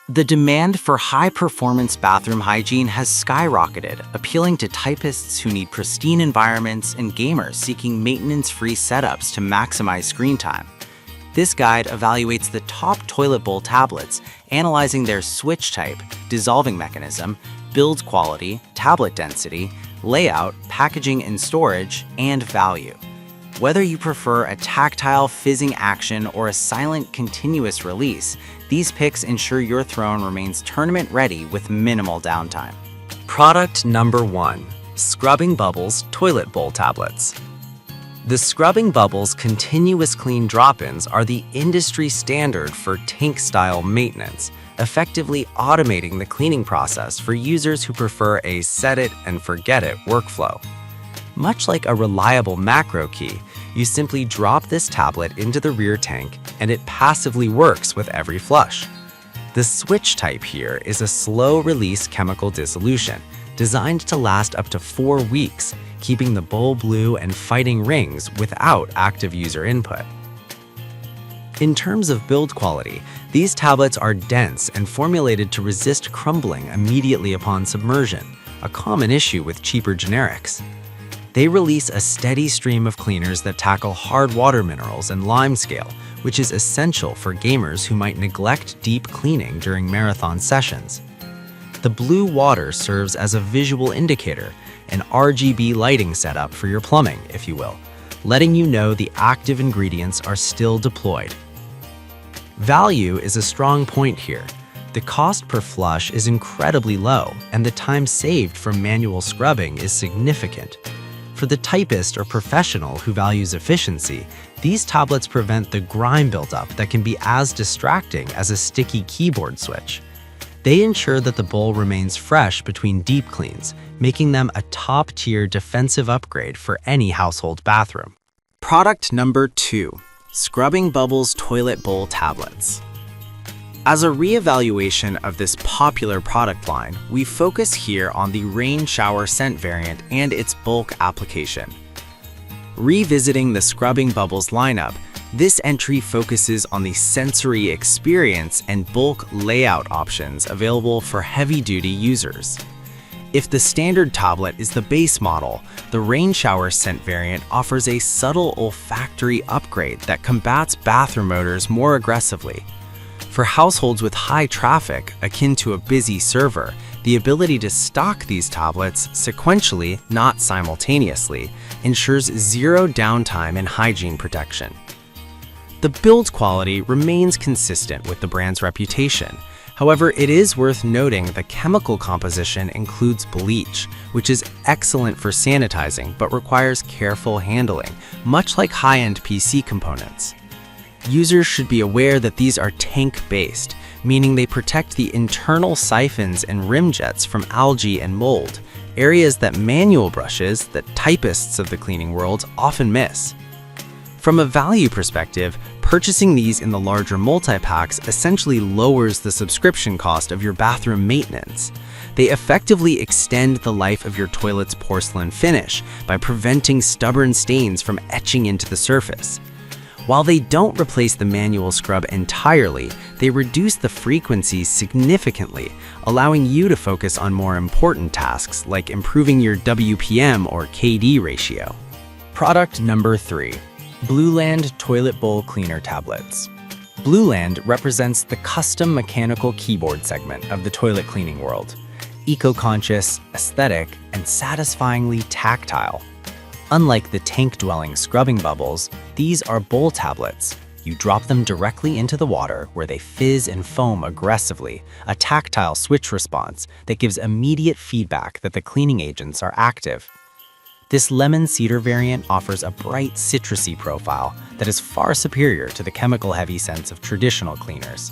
The demand for high-performance bathroom hygiene has skyrocketed, appealing to typists who need pristine environments and gamers seeking maintenance-free setups to maximize screen time. This guide evaluates the top toilet bowl tablets, analyzing their switch type, dissolving mechanism, build quality, tablet density, layout, packaging and storage, and value. Whether you prefer a tactile fizzing action or a silent continuous release, these picks ensure your throne remains tournament ready with minimal downtime. Product number 1. Scrubbing Bubbles Toilet Bowl Tablets. The Scrubbing Bubbles continuous clean drop-ins are the industry standard for tank-style maintenance, effectively automating the cleaning process for users who prefer a set-it-and-forget-it workflow. Much like a reliable macro key, you simply drop this tablet into the rear tank and it passively works with every flush. The switch type here is a slow-release chemical dissolution, designed to last up to 4 weeks, keeping the bowl blue and fighting rings without active user input. In terms of build quality, these tablets are dense and formulated to resist crumbling immediately upon submersion, a common issue with cheaper generics. They release a steady stream of cleaners that tackle hard water minerals and limescale, which is essential for gamers who might neglect deep cleaning during marathon sessions. The blue water serves as a visual indicator, an RGB lighting setup for your plumbing, if you will, letting you know the active ingredients are still deployed. Value is a strong point here. The cost per flush is incredibly low, and the time saved from manual scrubbing is significant. For the typist or professional who values efficiency, these tablets prevent the grime buildup that can be as distracting as a sticky keyboard switch. They ensure that the bowl remains fresh between deep cleans, making them a top-tier defensive upgrade for any household bathroom. Product number 2. Scrubbing Bubbles Toilet Bowl Tablets. As a reevaluation of this popular product line, we focus here on the rain shower scent variant and its bulk application. Revisiting the Scrubbing Bubbles lineup, this entry focuses on the sensory experience and bulk layout options available for heavy-duty users. If the standard tablet is the base model, the rain shower scent variant offers a subtle olfactory upgrade that combats bathroom odors more aggressively. For households with high traffic, akin to a busy server, the ability to stock these tablets sequentially, not simultaneously, ensures zero downtime and hygiene protection. The build quality remains consistent with the brand's reputation. However, it is worth noting the chemical composition includes bleach, which is excellent for sanitizing but requires careful handling, much like high-end PC components. Users should be aware that these are tank-based, meaning they protect the internal siphons and rim jets from algae and mold, areas that manual brushes, that typists of the cleaning world, often miss. From a value perspective, purchasing these in the larger multi-packs essentially lowers the subscription cost of your bathroom maintenance. They effectively extend the life of your toilet's porcelain finish by preventing stubborn stains from etching into the surface. While they don't replace the manual scrub entirely, they reduce the frequency significantly, allowing you to focus on more important tasks like improving your WPM or KD ratio. Product number 3. Blueland Toilet Bowl Cleaner Tablets. Blueland represents the custom mechanical keyboard segment of the toilet cleaning world. Eco-conscious, aesthetic, and satisfyingly tactile. Unlike the tank-dwelling Scrubbing Bubbles, these are bowl tablets. You drop them directly into the water where they fizz and foam aggressively, a tactile switch response that gives immediate feedback that the cleaning agents are active. This lemon cedar variant offers a bright citrusy profile that is far superior to the chemical-heavy scents of traditional cleaners.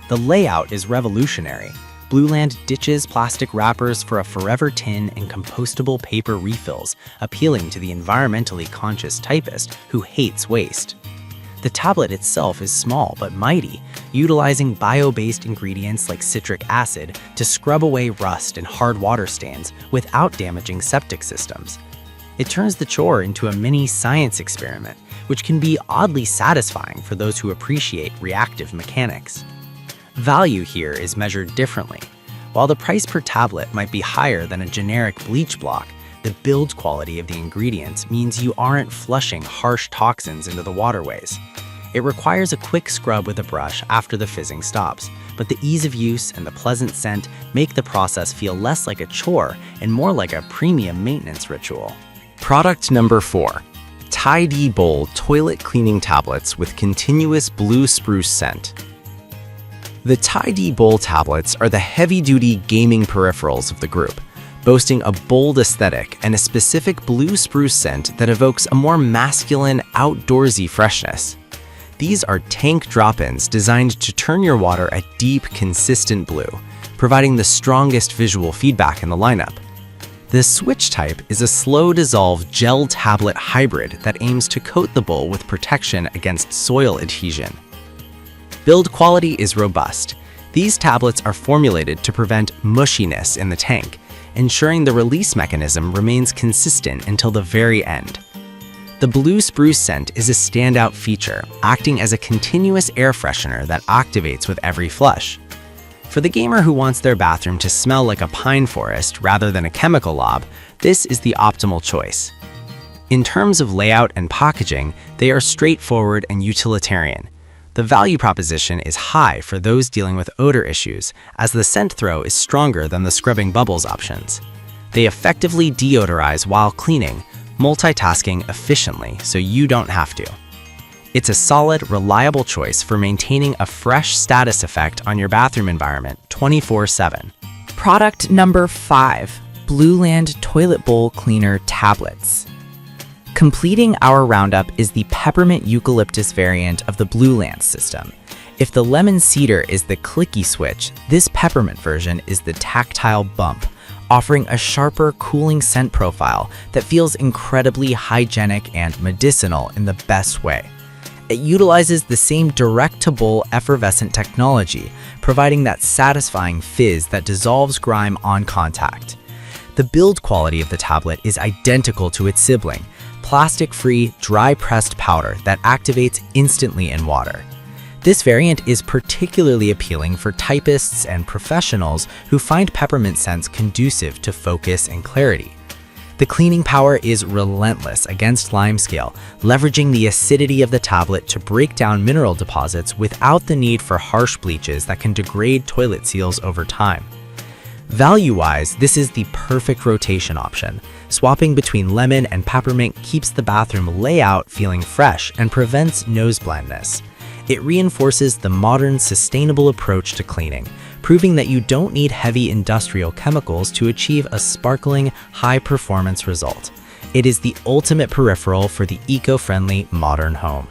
The layout is revolutionary. Blueland ditches plastic wrappers for a forever tin and compostable paper refills, appealing to the environmentally conscious typist who hates waste. The tablet itself is small but mighty, utilizing bio-based ingredients like citric acid to scrub away rust and hard water stains without damaging septic systems. It turns the chore into a mini science experiment, which can be oddly satisfying for those who appreciate reactive mechanics. Value here is measured differently. While the price per tablet might be higher than a generic bleach block, the build quality of the ingredients means you aren't flushing harsh toxins into the waterways. It requires a quick scrub with a brush after the fizzing stops, but the ease of use and the pleasant scent make the process feel less like a chore and more like a premium maintenance ritual. Product number 4. Tidy Bowl Toilet Cleaning Tablets with Continuous Blue Spruce Scent. The Tidy Bowl tablets are the heavy-duty gaming peripherals of the group, boasting a bold aesthetic and a specific blue spruce scent that evokes a more masculine, outdoorsy freshness. These are tank drop-ins designed to turn your water a deep, consistent blue, providing the strongest visual feedback in the lineup. The Switch type is a slow-dissolve gel tablet hybrid that aims to coat the bowl with protection against soil adhesion. Build quality is robust. These tablets are formulated to prevent mushiness in the tank, ensuring the release mechanism remains consistent until the very end. The blue spruce scent is a standout feature, acting as a continuous air freshener that activates with every flush. For the gamer who wants their bathroom to smell like a pine forest rather than a chemical lob, this is the optimal choice. In terms of layout and packaging, they are straightforward and utilitarian. The value proposition is high for those dealing with odor issues, as the scent throw is stronger than the scrubbing bubbles options. They effectively deodorize while cleaning, multitasking efficiently so you don't have to. It's a solid, reliable choice for maintaining a fresh status effect on your bathroom environment 24/7. Product number 5, Blueland Toilet Bowl Cleaner Tablets. Completing our roundup is the peppermint eucalyptus variant of the Blueland system. If the lemon cedar is the clicky switch, this peppermint version is the tactile bump, offering a sharper, cooling scent profile that feels incredibly hygienic and medicinal in the best way. It utilizes the same direct-to-bowl effervescent technology, providing that satisfying fizz that dissolves grime on contact. The build quality of the tablet is identical to its sibling, plastic-free, dry-pressed powder that activates instantly in water. This variant is particularly appealing for typists and professionals who find peppermint scents conducive to focus and clarity. The cleaning power is relentless against limescale, leveraging the acidity of the tablet to break down mineral deposits without the need for harsh bleaches that can degrade toilet seals over time. Value-wise, this is the perfect rotation option. Swapping between lemon and peppermint keeps the bathroom layout feeling fresh and prevents nose blindness. It reinforces the modern, sustainable approach to cleaning, proving that you don't need heavy industrial chemicals to achieve a sparkling, high-performance result. It is the ultimate peripheral for the eco-friendly modern home.